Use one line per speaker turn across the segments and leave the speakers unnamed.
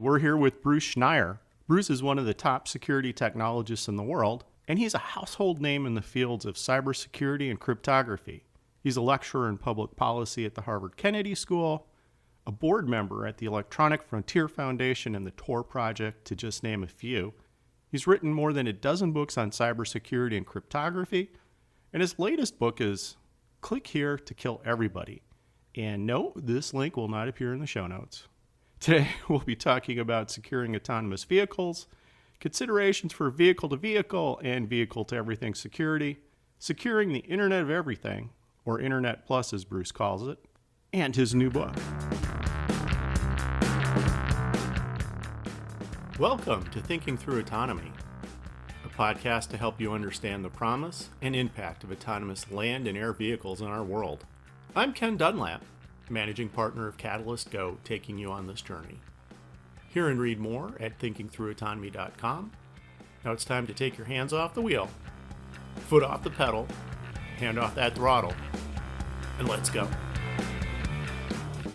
We're here with Bruce Schneier. Bruce is one of the top security technologists in the world, and he's a household name in the fields of cybersecurity and cryptography. He's a lecturer in public policy at the Harvard Kennedy School, a board member at the Electronic Frontier Foundation and the Tor Project, to just name a few. He's written more than a dozen books on cybersecurity and cryptography, and his latest book is Click Here to Kill Everybody. And no, this link will not appear in the show notes. Today, we'll be talking about securing autonomous vehicles, considerations for vehicle-to-vehicle and vehicle-to-everything security, securing the Internet of Everything, or Internet Plus as Bruce calls it, and his new book. Welcome to Thinking Through Autonomy, a podcast to help you understand the promise and impact of autonomous land and air vehicles in our world. I'm Ken Dunlap, managing partner of Catalyst Go, taking you on this journey. Hear and read more at thinkingthroughautonomy.com. Now it's time to take your hands off the wheel, foot off the pedal, hand off that throttle, and let's go.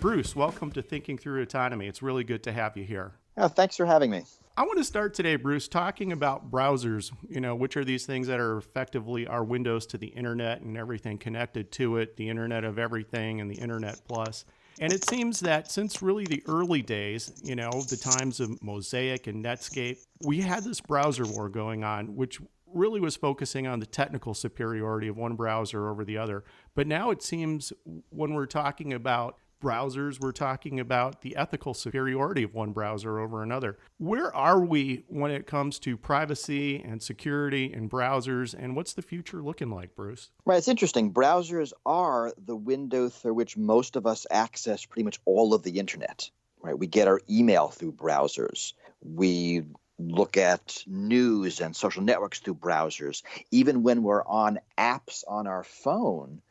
Bruce, welcome to Thinking Through Autonomy. It's really good to have you here.
Oh, thanks for having me.
I want to start today, Bruce, talking about browsers, which are these things that are effectively our windows to the internet and everything connected to it, the Internet of Everything and the Internet Plus. And it seems that since really the early days, the times of Mosaic and Netscape, we had this browser war going on, which really was focusing on the technical superiority of one browser over the other. But now it seems when we're talking about browsers, we're talking about the ethical superiority of one browser over another. Where are we when it comes to privacy and security and browsers, and what's the future looking like, Bruce?
Right, it's interesting. Browsers are the window through which most of us access pretty much all of the internet. Right, we get our email through browsers. We look at news and social networks through browsers. Even when we're on apps on our phone,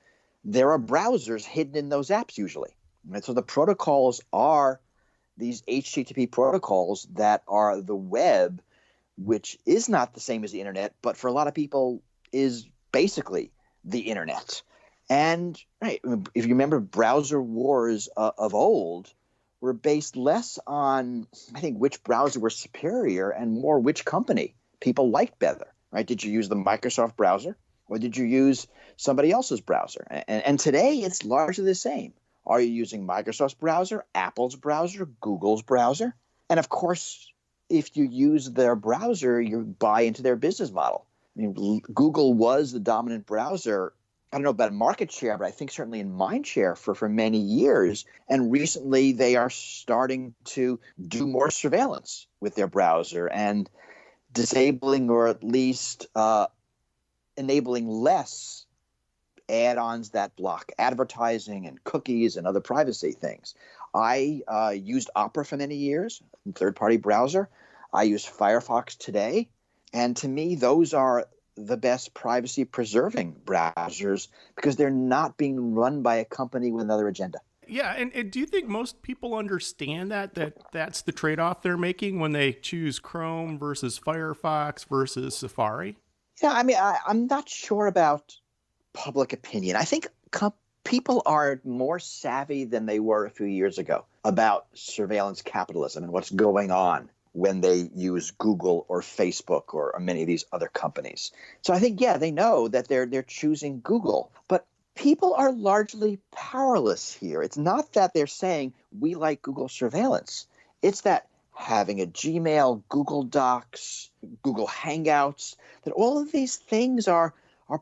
there are browsers hidden in those apps usually. And so the protocols are these HTTP protocols that are the web, which is not the same as the internet, but for a lot of people is basically the internet. And right, if you remember, browser wars of old were based less on, I think, which browser was superior and more which company people liked better. Right? Did you use the Microsoft browser or did you use somebody else's browser? And today it's largely the same. Are you using Microsoft's browser, Apple's browser, Google's browser? And of course, if you use their browser, you buy into their business model. I mean, Google was the dominant browser. I don't know about market share, but I think certainly in mind share for many years. And recently, they are starting to do more surveillance with their browser and disabling or at least enabling less add-ons that block advertising and cookies and other privacy things. I used Opera for many years, a third-party browser. I use Firefox today. And to me, those are the best privacy-preserving browsers because they're not being run by a company with another agenda.
Yeah, and do you think most people understand that's the trade-off they're making when they choose Chrome versus Firefox versus Safari?
Yeah, I mean, I'm not sure about public opinion. I think people are more savvy than they were a few years ago about surveillance capitalism and what's going on when they use Google or Facebook or many of these other companies. So I think, yeah, they know that they're choosing Google, but people are largely powerless here. It's not that they're saying we like Google surveillance. It's that having a Gmail, Google Docs, Google Hangouts, that all of these things are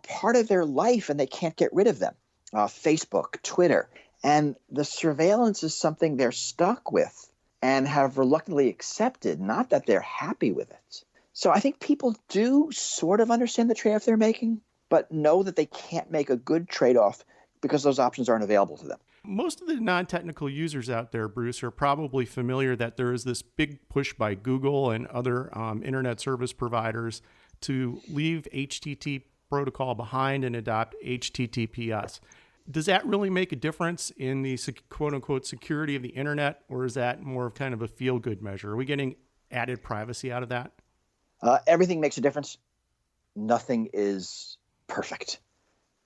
part of their life and they can't get rid of them. Facebook, Twitter. And the surveillance is something they're stuck with and have reluctantly accepted, not that they're happy with it. So I think people do sort of understand the trade-off they're making, but know that they can't make a good trade-off because those options aren't available to them.
Most of the non-technical users out there, Bruce, are probably familiar that there is this big push by Google and other internet service providers to leave HTTP protocol behind and adopt HTTPS. Does that really make a difference in the quote-unquote security of the internet, or is that more of kind of a feel-good measure? Are we getting added privacy out of that?
Everything makes a difference. Nothing is perfect.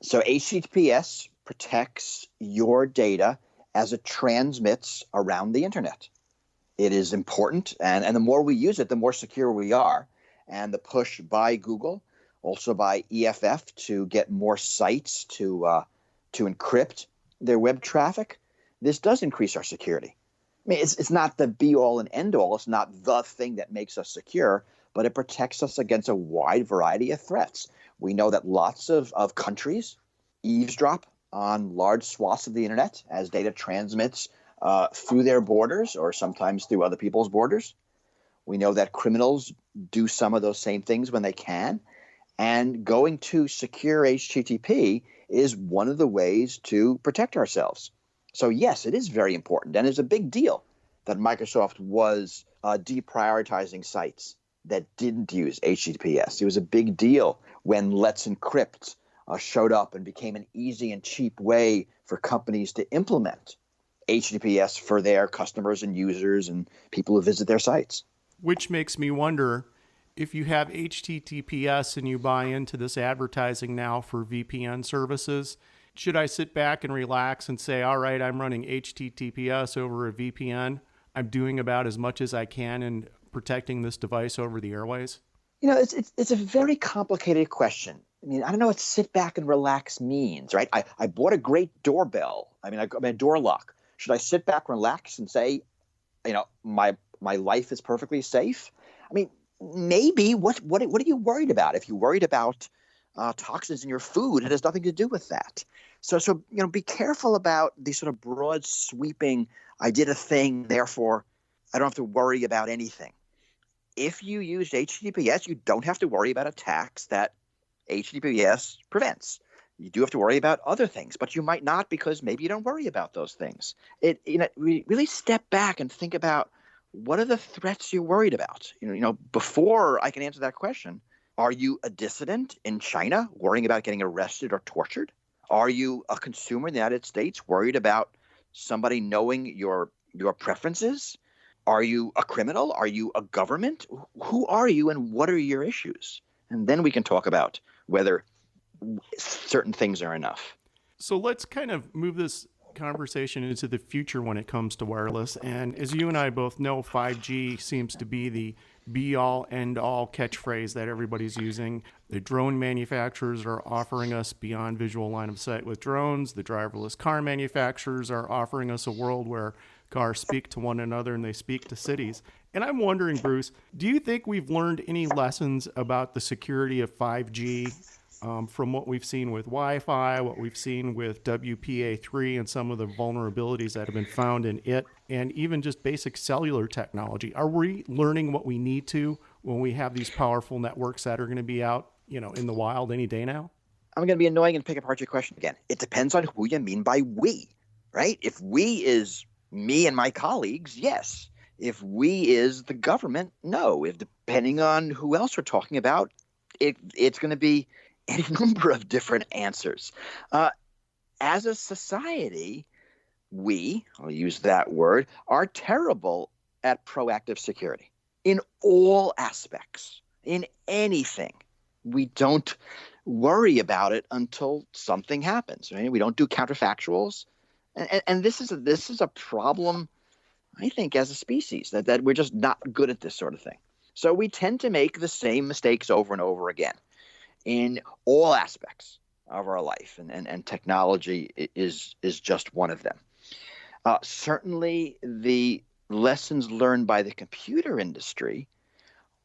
So HTTPS protects your data as it transmits around the internet. It is important, and the more we use it, the more secure we are. And the push by Google, also by EFF, to get more sites to encrypt their web traffic, this does increase our security. I mean, it's not the be-all and end-all. It's not the thing that makes us secure, but it protects us against a wide variety of threats. We know that lots of countries eavesdrop on large swaths of the internet as data transmits through their borders or sometimes through other people's borders. We know that criminals do some of those same things when they can. And going to secure HTTP is one of the ways to protect ourselves. So yes, it is very important. And it's a big deal that Microsoft was deprioritizing sites that didn't use HTTPS. It was a big deal when Let's Encrypt showed up and became an easy and cheap way for companies to implement HTTPS for their customers and users and people who visit their sites.
Which makes me wonder, if you have HTTPS and you buy into this advertising now for VPN services, should I sit back and relax and say, all right, I'm running HTTPS over a VPN. I'm doing about as much as I can in protecting this device over the airways?
You know, it's a very complicated question. I mean, I don't know what sit back and relax means, right? I bought a great doorbell. I mean, a door lock. Should I sit back, relax, and say, you know, my life is perfectly safe? I mean, maybe. What are you worried about? If you're worried about toxins in your food, it has nothing to do with that. So you know, be careful about these sort of broad sweeping, I did a thing, therefore I don't have to worry about anything. If you use HTTPS, you don't have to worry about attacks that HTTPS prevents. You do have to worry about other things, but you might not because maybe you don't worry about those things. Really step back and think about what are the threats you're worried about. You know, before I can answer that question, are you a dissident in China worrying about getting arrested or tortured? Are you a consumer in the United States worried about somebody knowing your preferences? Are you a criminal? Are you a government? Who are you and what are your issues? And then we can talk about whether certain things are enough.
So let's kind of move this conversation into the future when it comes to wireless. And as you and I both know, 5G seems to be the be-all, end-all catchphrase that everybody's using. The drone manufacturers are offering us beyond visual line of sight with drones. The driverless car manufacturers are offering us a world where cars speak to one another and they speak to cities. And I'm wondering, Bruce, do you think we've learned any lessons about the security of 5G from what we've seen with Wi-Fi, what we've seen with WPA3 and some of the vulnerabilities that have been found in it, and even just basic cellular technology? Are we learning what we need to when we have these powerful networks that are going to be out, you know, in the wild any day now?
I'm going to be annoying and pick apart your question again. It depends on who you mean by we, right? If we is me and my colleagues, yes. If we is the government, no. If depending on who else we're talking about, it's going to be any number of different answers. As a society, I'll use that word, are terrible at proactive security in all aspects, in anything. We don't worry about it until something happens. Right? We don't do counterfactuals. And this is a problem, I think, as a species, that we're just not good at this sort of thing. So we tend to make the same mistakes over and over again in all aspects of our life, and technology is just one of them. Certainly, the lessons learned by the computer industry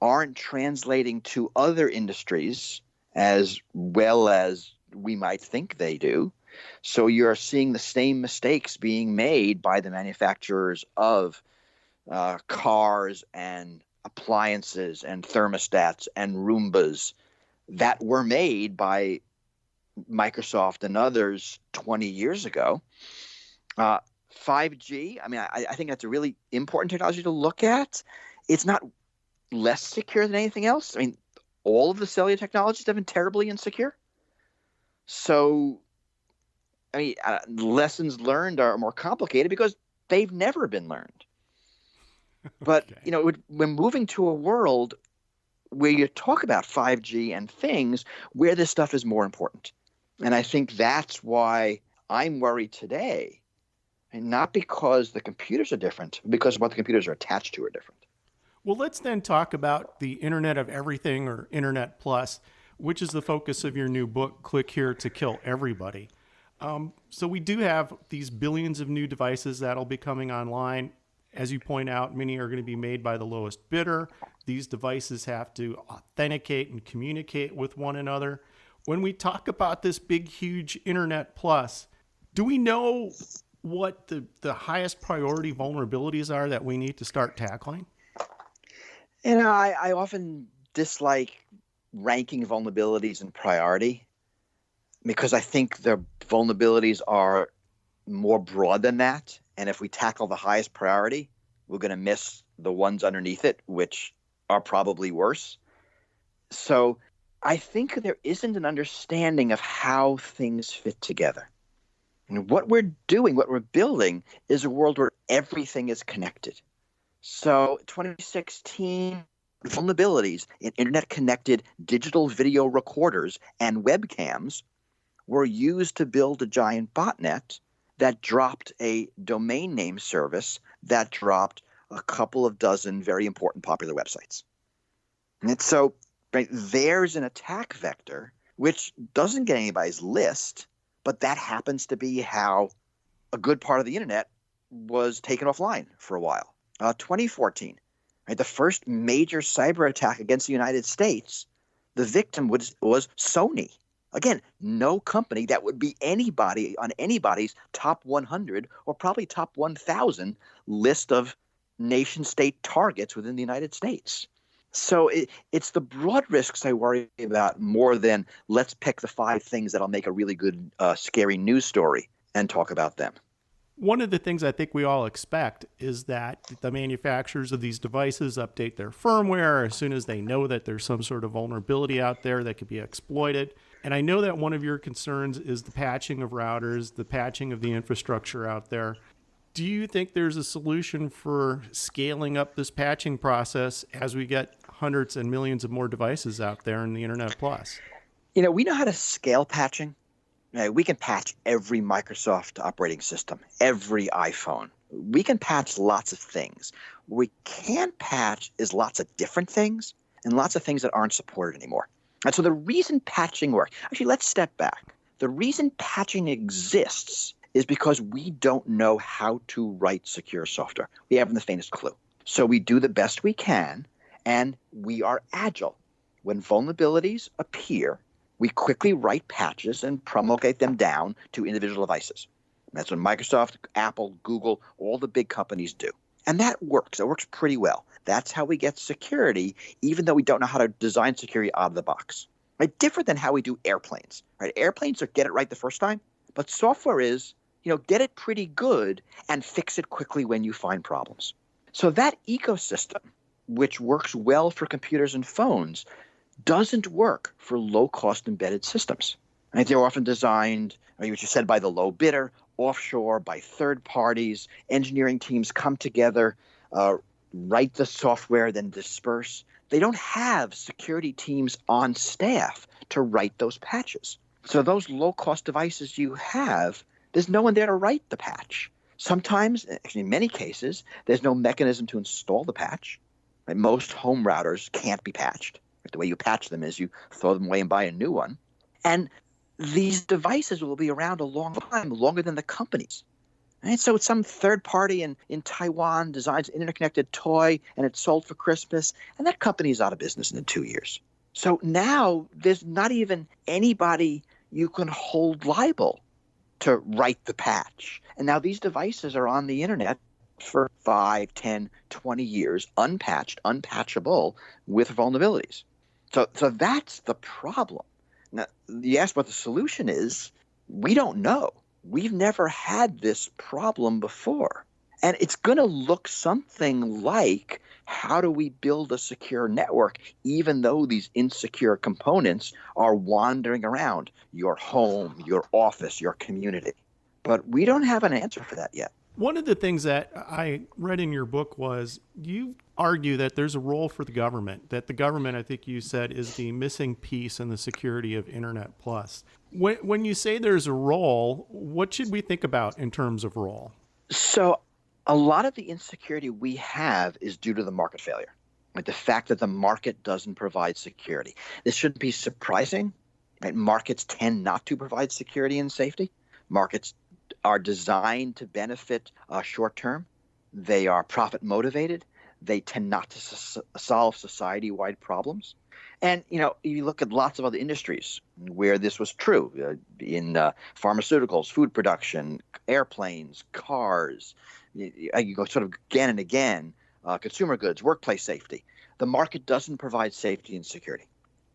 aren't translating to other industries as well as we might think they do. So you're seeing the same mistakes being made by the manufacturers of cars and appliances and thermostats and Roombas that were made by Microsoft and others 20 years ago. 5G, I mean, I think that's a really important technology to look at. It's not less secure than anything else. I mean, all of the cellular technologies have been terribly insecure. So, I mean, lessons learned are more complicated because they've never been learned. But,
Okay.
you know, we're moving to a world where you talk about 5G and things where this stuff is more important. And I think that's why I'm worried today And not because the computers are different, but because what the computers are attached to are different.
Well, let's then talk about the Internet of Everything, or Internet Plus, which is the focus of your new book, Click Here to Kill Everybody. So we do have these billions of new devices that'll be coming online. As you point out, many are going to be made by the lowest bidder. These devices have to authenticate and communicate with one another. When we talk about this big, huge Internet Plus, do we know what the highest priority vulnerabilities are that we need to start tackling?
I often dislike ranking vulnerabilities in priority because I think the vulnerabilities are more broad than that. And if we tackle the highest priority, we're going to miss the ones underneath it, which are probably worse. So I think there isn't an understanding of how things fit together. And what we're doing, what we're building, is a world where everything is connected. So 2016 vulnerabilities in internet-connected digital video recorders and webcams were used to build a giant botnet that dropped a domain name service that dropped a couple of dozen very important popular websites. And so there's an attack vector which doesn't get anybody's list, but that happens to be how a good part of the internet was taken offline for a while. 2014, the first major cyber attack against the United States, the victim was Sony. Again, no company that would be anybody on anybody's top 100 or probably top 1,000 list of nation-state targets within the United States. So it's the broad risks I worry about more than let's pick the 5 things that'll make a really good, scary news story and talk about them.
One of the things I think we all expect is that the manufacturers of these devices update their firmware as soon as they know that there's some sort of vulnerability out there that could be exploited. And I know that one of your concerns is the patching of routers, the patching of the infrastructure out there. Do you think there's a solution for scaling up this patching process as we get hundreds and millions of more devices out there in the Internet Plus?
We know how to scale patching. We can patch every Microsoft operating system, every iPhone. We can patch lots of things. What we can't patch is lots of different things and lots of things that aren't supported anymore. And so the reason patching works, actually, let's step back. The reason patching exists is because we don't know how to write secure software. We haven't the faintest clue. So we do the best we can, and we are agile. When vulnerabilities appear, we quickly write patches and promulgate them down to individual devices. That's what Microsoft, Apple, Google, all the big companies do. And that works. It works pretty well. That's how we get security, even though we don't know how to design security out of the box. Right? Different than how we do airplanes. Right? Airplanes are get it right the first time, but software is, get it pretty good and fix it quickly when you find problems. So that ecosystem, which works well for computers and phones, doesn't work for low-cost embedded systems. Right? They're often designed, which is said by the low bidder, offshore by third parties. Engineering teams come together, write the software, then disperse. They don't have security teams on staff to write those patches. So those low-cost devices you have, there's no one there to write the patch. Sometimes, actually in many cases, there's no mechanism to install the patch. Right? Most home routers can't be patched. The way you patch them is you throw them away and buy a new one. And these devices will be around a long time, longer than the companies. Right? So some third party in Taiwan designs an interconnected toy and it's sold for Christmas, and that company is out of business in 2 years. So now there's not even anybody you can hold liable to write the patch. And now these devices are on the internet for 5, 10, 20 years, unpatched, unpatchable, with vulnerabilities. So that's the problem. Now, you asked what the solution is. We don't know. We've never had this problem before. And it's going to look something like, how do we build a secure network even though these insecure components are wandering around your home, your office, your community? But we don't have an answer for that yet.
One of the things that I read in your book was you argue that there's a role for the government, that the government, I think you said, is the missing piece in the security of Internet Plus. When you say there's a role, what should we think about in terms of role?
So a lot of the insecurity we have is due to the market failure. Like the fact that the market doesn't provide security. This shouldn't be surprising. Right? Markets tend not to provide security and safety. Markets are designed to benefit short term. They are profit motivated. They tend not to solve society-wide problems. And, you look at lots of other industries where this was true in pharmaceuticals, food production, airplanes, cars. You go sort of again and again, consumer goods, workplace safety. The market doesn't provide safety and security.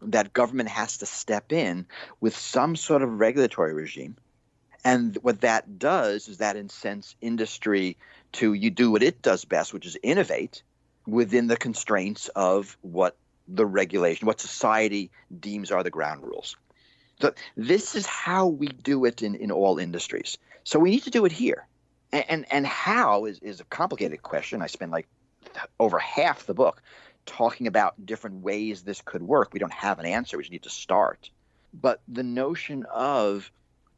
That government has to step in with some sort of regulatory regime. And what that does is that incents industry to you do what it does best, which is innovate within the constraints of what the regulation, what society deems are the ground rules. So this is how we do it in all industries. So we need to do it here. And how is a complicated question. I spend like over half the book talking about different ways this could work. We don't have an answer. We just need to start. But the notion of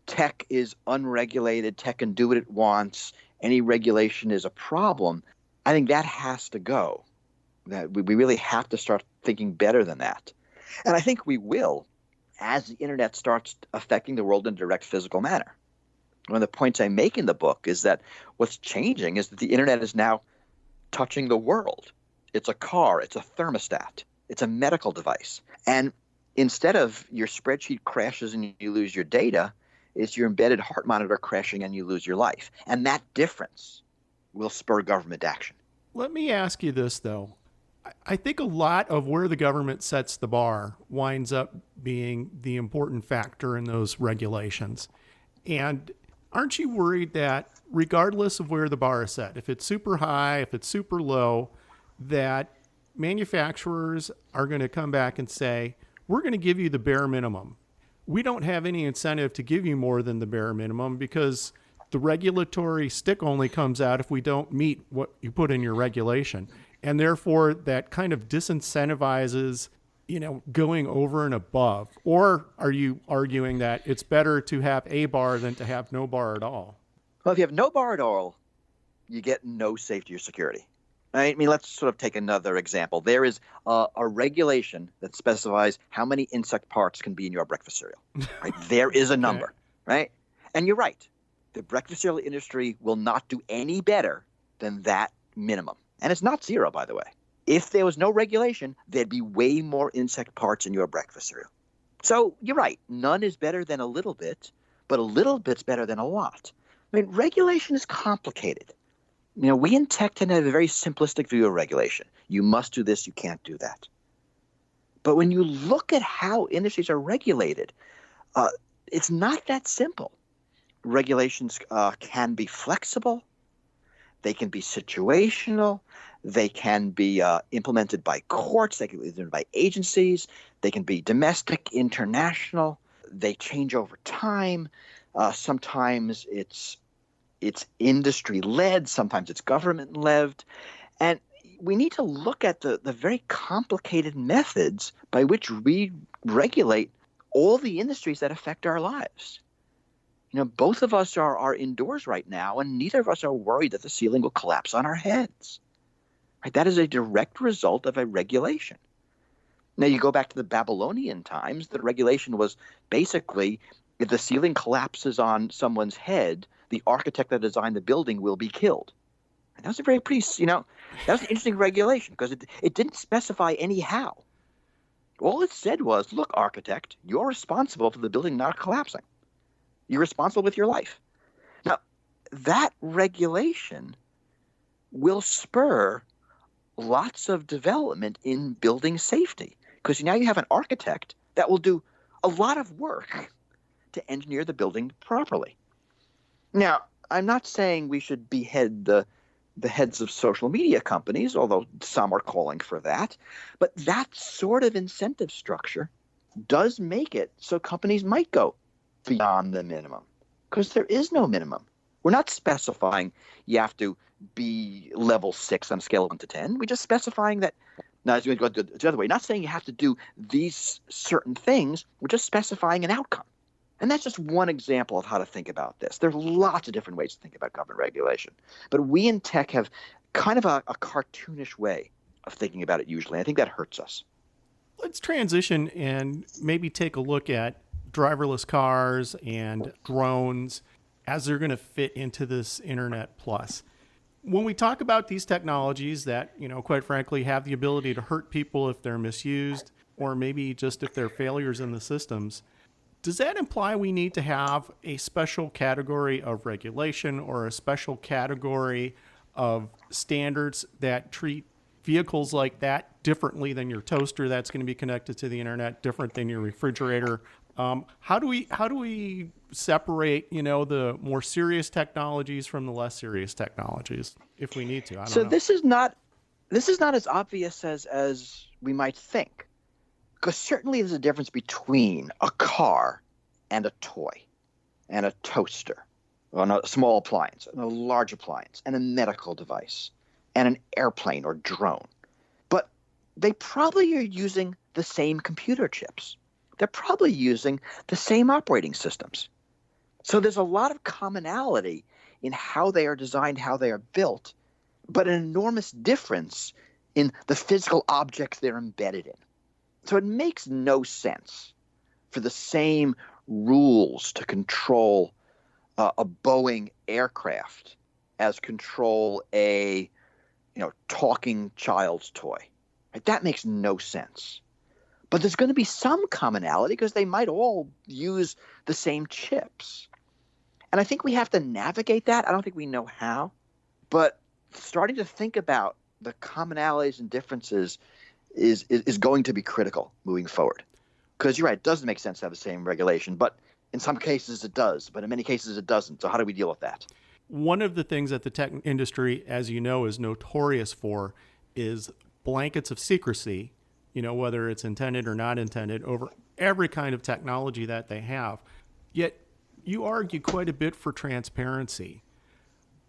tech is unregulated, tech can do what it wants, any regulation is a problem, I think that has to go. That we really have to start thinking better than that. And I think we will as the internet starts affecting the world in a direct physical manner. One of the points I make in the book is that what's changing is that the internet is now touching the world. It's a car, it's a thermostat, it's a medical device. And instead of your spreadsheet crashes and you lose your data, it's your embedded heart monitor crashing and you lose your life. And that difference will spur government action.
Let me ask you this, though. I think a lot of where the government sets the bar winds up being the important factor in those regulations. And aren't you worried that regardless of where the bar is set, if it's super high, if it's super low, that manufacturers are going to come back and say, we're going to give you the bare minimum. We don't have any incentive to give you more than the bare minimum because the regulatory stick only comes out if we don't meet what you put in your regulation. And therefore, that kind of disincentivizes, going over and above. Or are you arguing that it's better to have a bar than to have no bar at all?
Well, if you have no bar at all, you get no safety or security. I mean, let's sort of take another example. There is a regulation that specifies how many insect parts can be in your breakfast cereal. Right? There is a number, okay. Right? And you're right. The breakfast cereal industry will not do any better than that minimum. And it's not zero, by the way. If there was no regulation, there'd be way more insect parts in your breakfast cereal. So you're right. None is better than a little bit, but a little bit's better than a lot. I mean, regulation is complicated. We in tech tend to have a very simplistic view of regulation. You must do this, you can't do that. But when you look at how industries are regulated, it's not that simple. Regulations can be flexible. They can be situational. They can be implemented by courts. They can be implemented by agencies. They can be domestic, international. They change over time. Sometimes it's industry-led. Sometimes it's government-led. And we need to look at the very complicated methods by which we regulate all the industries that affect our lives. Both of us are indoors right now, and neither of us are worried that the ceiling will collapse on our heads. Right? That is a direct result of a regulation. Now, you go back to the Babylonian times, the regulation was basically if the ceiling collapses on someone's head, the architect that designed the building will be killed. And that was a very that was an interesting regulation because it didn't specify any how. All it said was, look, architect, you're responsible for the building not collapsing. You're responsible with your life. Now, that regulation will spur lots of development in building safety because now you have an architect that will do a lot of work to engineer the building properly. Now, I'm not saying we should behead the heads of social media companies, although some are calling for that. But that sort of incentive structure does make it so companies might go beyond the minimum because there is no minimum. We're not specifying you have to be level 6 on a scale of 1 to 10. We're just specifying that. Now, it's going to go the other way. Not saying you have to do these certain things. We're just specifying an outcome. And that's just one example of how to think about this. There's lots of different ways to think about government regulation. But we in tech have kind of a cartoonish way of thinking about it usually. I think that hurts us.
Let's transition and maybe take a look at driverless cars and drones as they're going to fit into this Internet Plus. When we talk about these technologies that, quite frankly, have the ability to hurt people if they're misused, or maybe just if they're failures in the systems, does that imply we need to have a special category of regulation or a special category of standards that treat vehicles like that differently than your toaster that's going to be connected to the internet, different than your refrigerator? How do we separate, the more serious technologies from the less serious technologies, if we need to? I don't know.
This is not as obvious as we might think. Because certainly there's a difference between a car and a toy and a toaster, or a small appliance, and a large appliance, and a medical device, and an airplane or drone. But they probably are using the same computer chips. They're probably using the same operating systems. So there's a lot of commonality in how they are designed, how they are built, but an enormous difference in the physical objects they're embedded in. So it makes no sense for the same rules to control a Boeing aircraft as control a talking child's toy. Right? That makes no sense. But there's going to be some commonality because they might all use the same chips. And I think we have to navigate that. I don't think we know how. But starting to think about the commonalities and differences is going to be critical moving forward. Because you're right, it doesn't make sense to have the same regulation, but in some cases it does, but in many cases it doesn't. So how do we deal with that?
One of the things that the tech industry, as you know, is notorious for is blankets of secrecy, whether it's intended or not intended, over every kind of technology that they have. Yet you argue quite a bit for transparency.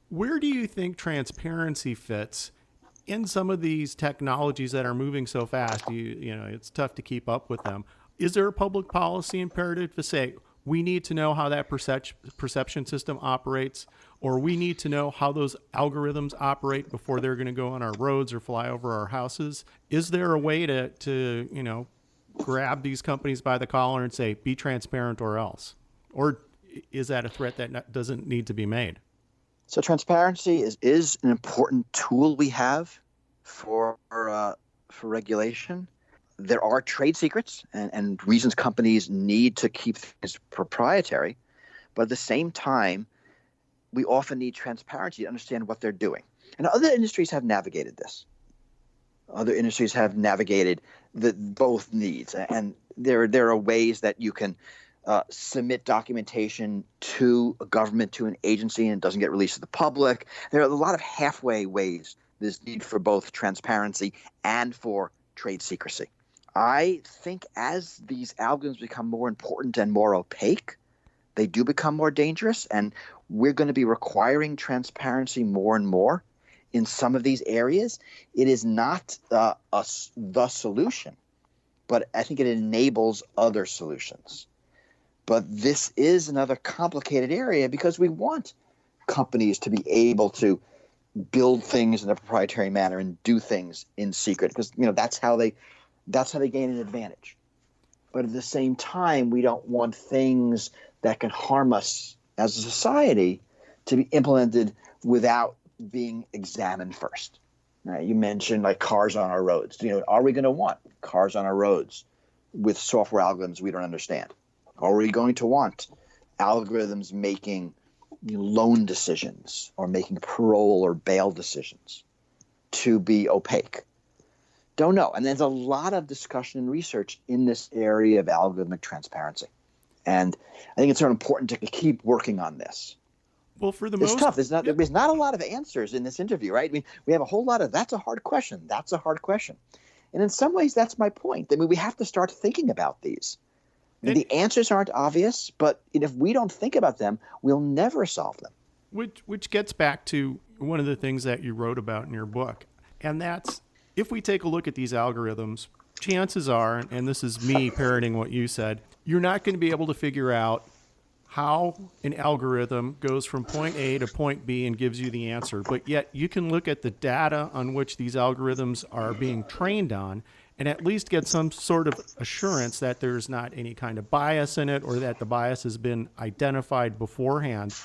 Where do you think transparency fits in some of these technologies that are moving so fast? It's tough to keep up with them. Is there a public policy imperative to say, we need to know how that perception system operates, or we need to know how those algorithms operate before they're going to go on our roads or fly over our houses? Is there a way to grab these companies by the collar and say, be transparent or else? Or is that a threat that doesn't need to be made?
So transparency is an important tool we have for regulation. There are trade secrets and reasons companies need to keep things proprietary. But at the same time, we often need transparency to understand what they're doing. And other industries have navigated this. Other industries have navigated both needs. And there are ways that you can submit documentation to a government, to an agency, and it doesn't get released to the public. There are a lot of halfway ways there's need for both transparency and for trade secrecy. I think as these algorithms become more important and more opaque, they do become more dangerous, and we're going to be requiring transparency more and more in some of these areas. It is not the solution, but I think it enables other solutions. But this is another complicated area because we want companies to be able to build things in a proprietary manner and do things in secret because that's how they gain an advantage. But at the same time, we don't want things that can harm us as a society to be implemented without being examined first. Now, you mentioned like cars on our roads. Are we going to want cars on our roads with software algorithms we don't understand? Are we going to want algorithms making loan decisions or making parole or bail decisions to be opaque? Don't know. And there's a lot of discussion and research in this area of algorithmic transparency. And I think it's sort of important to keep working on this.
Well, for the
it's
most,
tough. There's not a lot of answers in this interview, right? I mean, we have a whole lot of that's a hard question. That's a hard question. And in some ways, that's my point. I mean, we have to start thinking about these. The answers aren't obvious, but if we don't think about them, we'll never solve them.
Which gets back to one of the things that you wrote about in your book. And that's, if we take a look at these algorithms, chances are, and this is me parroting what you said, you're not going to be able to figure out how an algorithm goes from point A to point B and gives you the answer. But yet you can look at the data on which these algorithms are being trained on and at least get some sort of assurance that there's not any kind of bias in it or that the bias has been identified beforehand.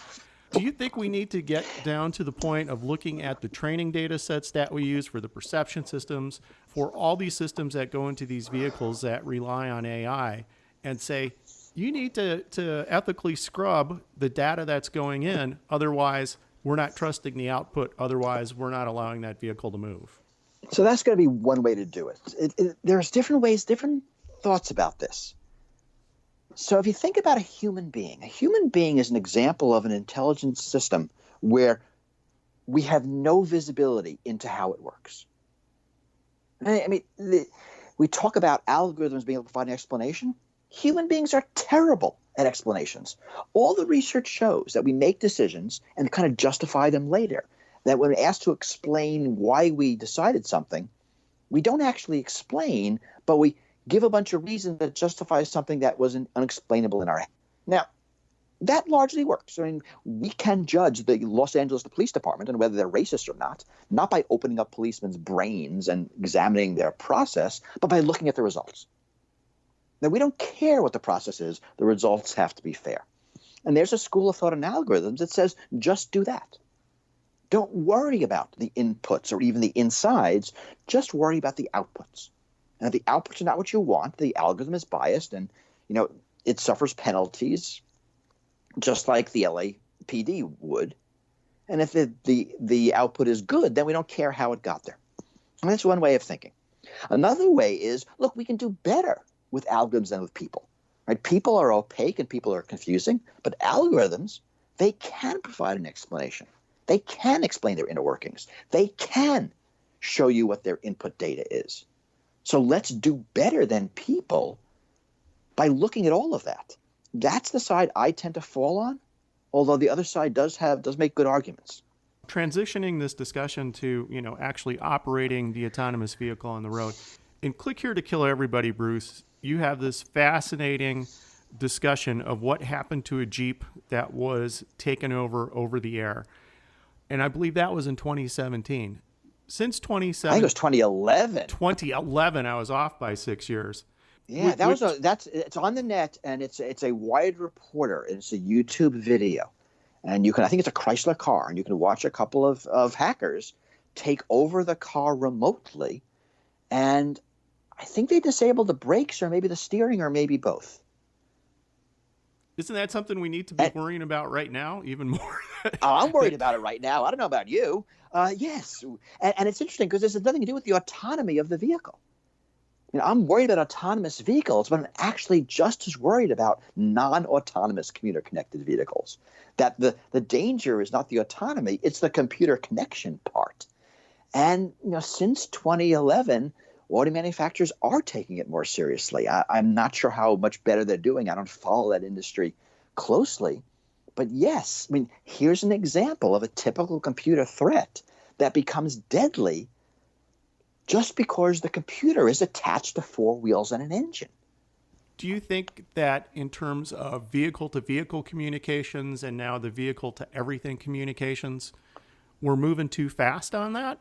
Do you think we need to get down to the point of looking at the training data sets that we use for the perception systems, for all these systems that go into these vehicles that rely on AI, and say, you need to ethically scrub the data that's going in, otherwise we're not trusting the output, otherwise we're not allowing that vehicle to move?
So that's going to be one way to do it. There's different ways, different thoughts about this. So if you think about a human being is an example of an intelligence system where we have no visibility into how it works. I mean, we talk about algorithms being able to provide an explanation. Human beings are terrible at explanations. All the research shows that we make decisions and kind of justify them later. That when asked to explain why we decided something, we don't actually explain, but we give a bunch of reasons that justify something that was unexplainable in our head. Now, that largely works. I mean, we can judge the Los Angeles Police Department and whether they're racist or not by opening up policemen's brains and examining their process, but by looking at the results. Now, we don't care what the process is. The results have to be fair. And there's a school of thought in algorithms that says just do that. Don't worry about the inputs or even the insides. Just worry about the outputs. And if the outputs are not what you want, the algorithm is biased and, it suffers penalties just like the LAPD would. And if the output is good, then we don't care how it got there. And that's one way of thinking. Another way is, look, we can do better with algorithms than with people. Right? People are opaque and people are confusing, but algorithms, they can provide an explanation. They can explain their inner workings. They can show you what their input data is. So let's do better than people by looking at all of that. That's the side I tend to fall on, although the other side does make good arguments.
Transitioning this discussion to, actually operating the autonomous vehicle on the road. In Click Here to Kill Everybody, Bruce, you have this fascinating discussion of what happened to a Jeep that was taken over the air. And I believe that was in 2017. Since 2017,
I think it was 2011.
2011, I was off by 6 years.
Yeah, it's on the net, and it's a Wired reporter. It's a YouTube video, and I think it's a Chrysler car, and you can watch a couple of hackers take over the car remotely, and I think they disabled the brakes or maybe the steering or maybe both.
Isn't that something we need to be worrying about right now, even more?
I'm worried about it right now. I don't know about you. Yes. And it's interesting because this has nothing to do with the autonomy of the vehicle. I'm worried about autonomous vehicles, but I'm actually just as worried about non-autonomous computer-connected vehicles. That the danger is not the autonomy, it's the computer connection part. And since 2011, auto manufacturers are taking it more seriously. I'm not sure how much better they're doing. I don't follow that industry closely. But yes, here's an example of a typical computer threat that becomes deadly just because the computer is attached to four wheels and an engine.
Do you think that in terms of vehicle-to-vehicle communications and now the vehicle-to-everything communications, we're moving too fast on that?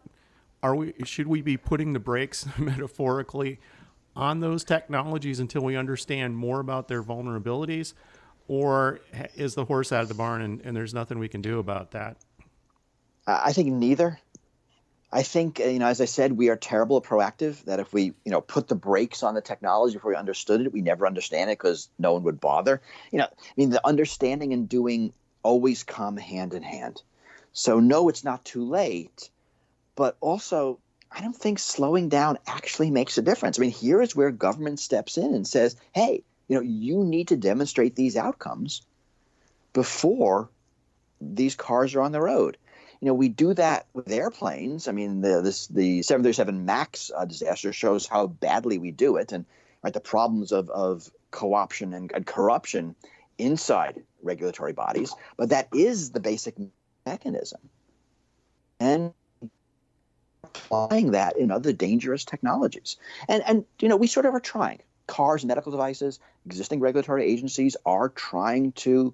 Should we be putting the brakes, metaphorically, on those technologies until we understand more about their vulnerabilities? Or is the horse out of the barn and there's nothing we can do about that?
I think neither. I think, as I said, we are terrible at proactive, that if we, put the brakes on the technology before we understood it, we never understand it because no one would bother. The understanding and doing always come hand in hand. So no, it's not too late. But also, I don't think slowing down actually makes a difference. Here is where government steps in and says, hey, you need to demonstrate these outcomes before these cars are on the road. We do that with airplanes. The 737 MAX disaster shows how badly we do it, and the problems of co-option and corruption inside regulatory bodies. But that is the basic mechanism. And applying that in other dangerous technologies. And we sort of are trying. Cars, medical devices, existing regulatory agencies are trying to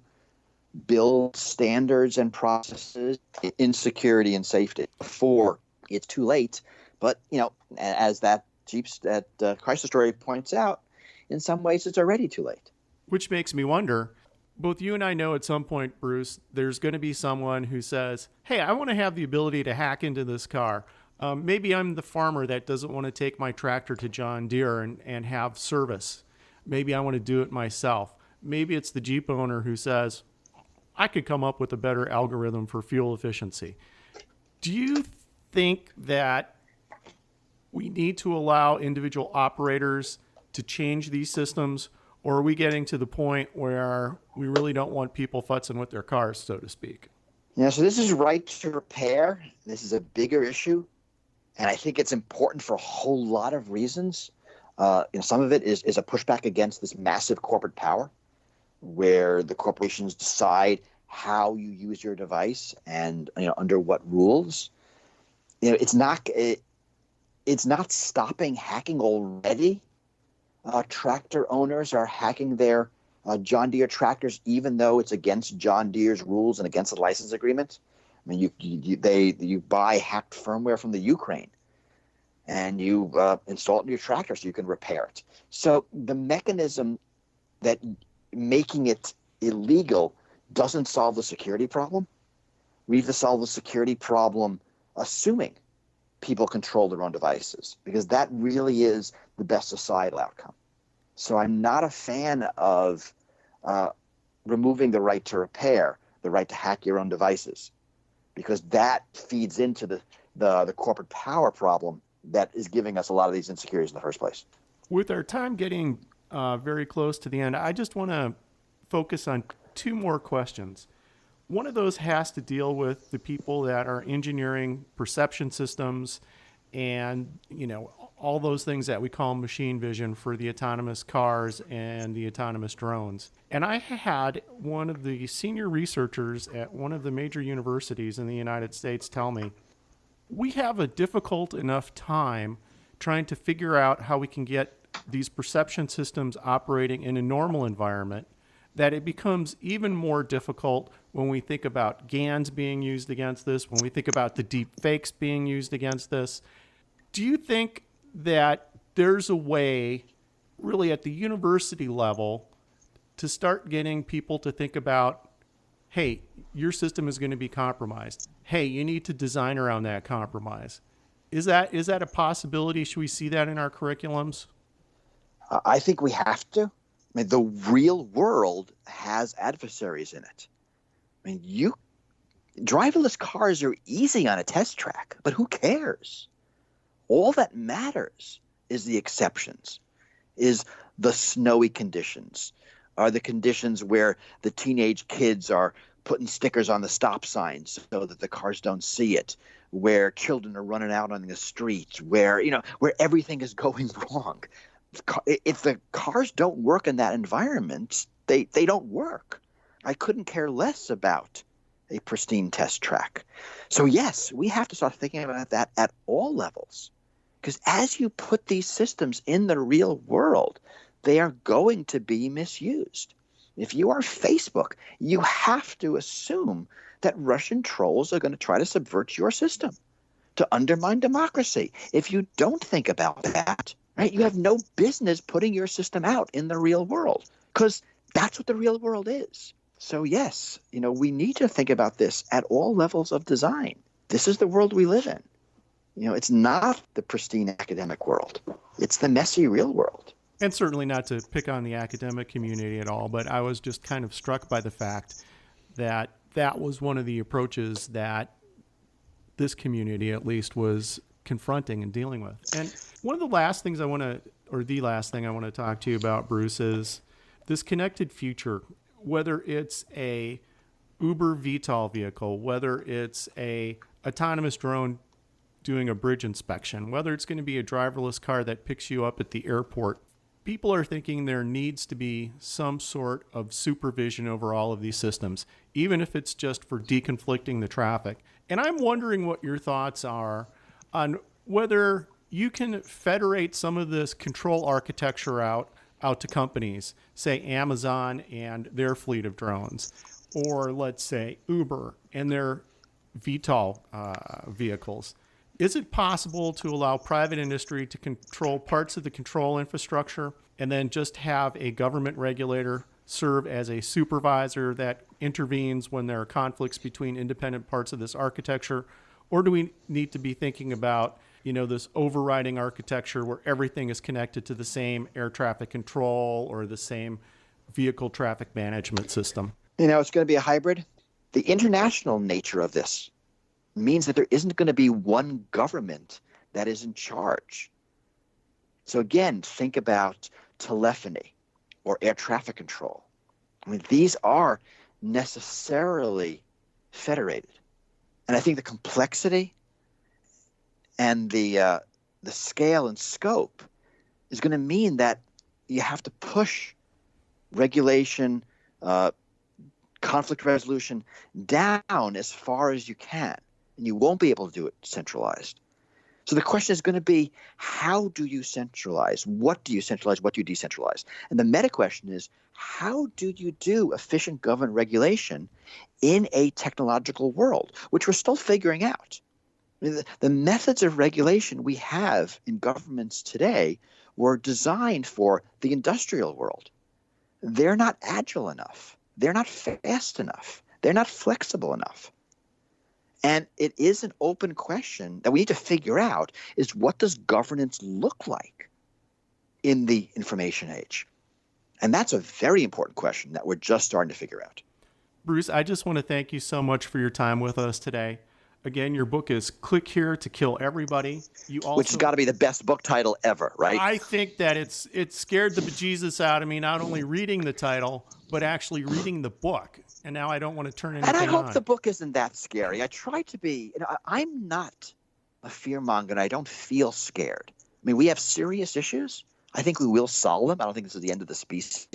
build standards and processes in security and safety before it's too late. But, as that Chrysler story points out, in some ways it's already too late.
Which makes me wonder, both you and I know at some point, Bruce, there's going to be someone who says, hey, I want to have the ability to hack into this car. Maybe I'm the farmer that doesn't want to take my tractor to John Deere and have service. Maybe I want to do it myself. Maybe it's the Jeep owner who says, I could come up with a better algorithm for fuel efficiency. Do you think that we need to allow individual operators to change these systems, or are we getting to the point where we really don't want people futzing with their cars, so to speak?
So this is right to repair. This is a bigger issue, and I think it's important for a whole lot of reasons. Some of it is a pushback against this massive corporate power, where the corporations decide how you use your device and under what rules. It's not stopping hacking already. Tractor owners are hacking their John Deere tractors, even though it's against John Deere's rules and against the license agreement. I mean, you buy hacked firmware from the Ukraine, and you install it in your tractor so you can repair it. So the mechanism that making it illegal doesn't solve the security problem. We need to solve the security problem assuming people control their own devices, because that really is the best societal outcome. So I'm not a fan of removing the right to repair, the right to hack your own devices, because that feeds into the corporate power problem that is giving us a lot of these insecurities in the first place.
With our time getting very close to the end, I just want to focus on two more questions. One of those has to deal with the people that are engineering perception systems and, all those things that we call machine vision for the autonomous cars and the autonomous drones. And I had one of the senior researchers at one of the major universities in the United States tell me, we have a difficult enough time trying to figure out how we can get these perception systems operating in a normal environment that it becomes even more difficult when we think about GANs being used against this, when we think about the deep fakes being used against this. Do you think that there's a way, really at the university level, to start getting people to think about, hey, your system is going to be compromised. Hey, you need to design around that compromise. Is that a possibility? Should we see that in our curriculums?
I think we have to. I mean, the real world has adversaries in it. I mean, driverless cars are easy on a test track, but who cares? All that matters is the exceptions, is the snowy conditions, are the conditions where the teenage kids are putting stickers on the stop signs so that the cars don't see it, where children are running out on the streets, where everything is going wrong. If the cars don't work in that environment, they don't work. I couldn't care less about a pristine test track. So yes, we have to start thinking about that at all levels. Because as you put these systems in the real world, they are going to be misused. If you are Facebook, you have to assume that Russian trolls are going to try to subvert your system to undermine democracy. If you don't think about that, right, you have no business putting your system out in the real world, because that's what the real world is. So yes, we need to think about this at all levels of design. This is the world we live in. It's not the pristine academic world. It's the messy real world.
And certainly not to pick on the academic community at all, but I was just kind of struck by the fact that that was one of the approaches that this community at least was confronting and dealing with. And one of the last things the last thing I want to talk to you about, Bruce, is this connected future, whether it's a Uber VTOL vehicle, whether it's a autonomous drone doing a bridge inspection, whether it's going to be a driverless car that picks you up at the airport. People are thinking there needs to be some sort of supervision over all of these systems, even if it's just for deconflicting the traffic. And I'm wondering what your thoughts are on whether you can federate some of this control architecture out to companies, say Amazon and their fleet of drones, or let's say Uber and their VTOL vehicles, is it possible to allow private industry to control parts of the control infrastructure and then just have a government regulator serve as a supervisor that intervenes when there are conflicts between independent parts of this architecture? Or do we need to be thinking about, this overriding architecture where everything is connected to the same air traffic control or the same vehicle traffic management system?
It's going to be a hybrid. The international nature of this means that there isn't going to be one government that is in charge. So again, think about telephony or air traffic control. These are necessarily federated. And I think the complexity and the scale and scope is going to mean that you have to push regulation, conflict resolution down as far as you can. And you won't be able to do it centralized. So the question is going to be, how do you centralize? What do you centralize? What do you decentralize? And the meta question is, how do you do efficient government regulation in a technological world, which we're still figuring out? The methods of regulation we have in governments today were designed for the industrial world. They're not agile enough. They're not fast enough. They're not flexible enough. And it is an open question that we need to figure out is, what does governance look like in the information age? And that's a very important question that we're just starting to figure out.
Bruce, I just want to thank you so much for your time with us today. Again, your book is Click Here to Kill Everybody.
Which has got to be the best book title ever, right?
I think that it scared the bejesus out of me, not only reading the title, but actually reading the book. And now I don't want to turn anything on.
And I hope the book isn't that scary. I try to be, I'm not a fearmonger, and I don't feel scared. We have serious issues. I think we will solve them. I don't think this is the end of the species,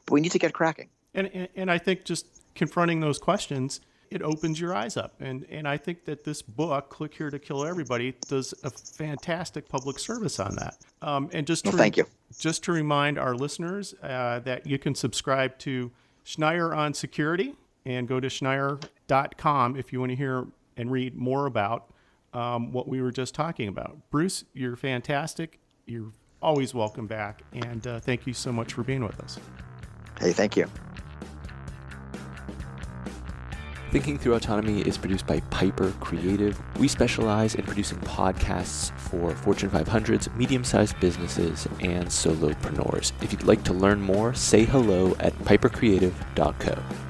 but we need to get cracking.
And I think just confronting those questions, it opens your eyes up. And I think that this book, Click Here to Kill Everybody, does a fantastic public service on that. And
thank you.
Just to remind our listeners that you can subscribe to Schneier on Security and go to Schneier.com if you want to hear and read more about what we were just talking about. Bruce, you're fantastic. You're always welcome back. And thank you so much for being with us.
Hey, thank you.
Thinking Through Autonomy is produced by Piper Creative. We specialize in producing podcasts for Fortune 500s, medium-sized businesses, and solopreneurs. If you'd like to learn more, say hello at pipercreative.co.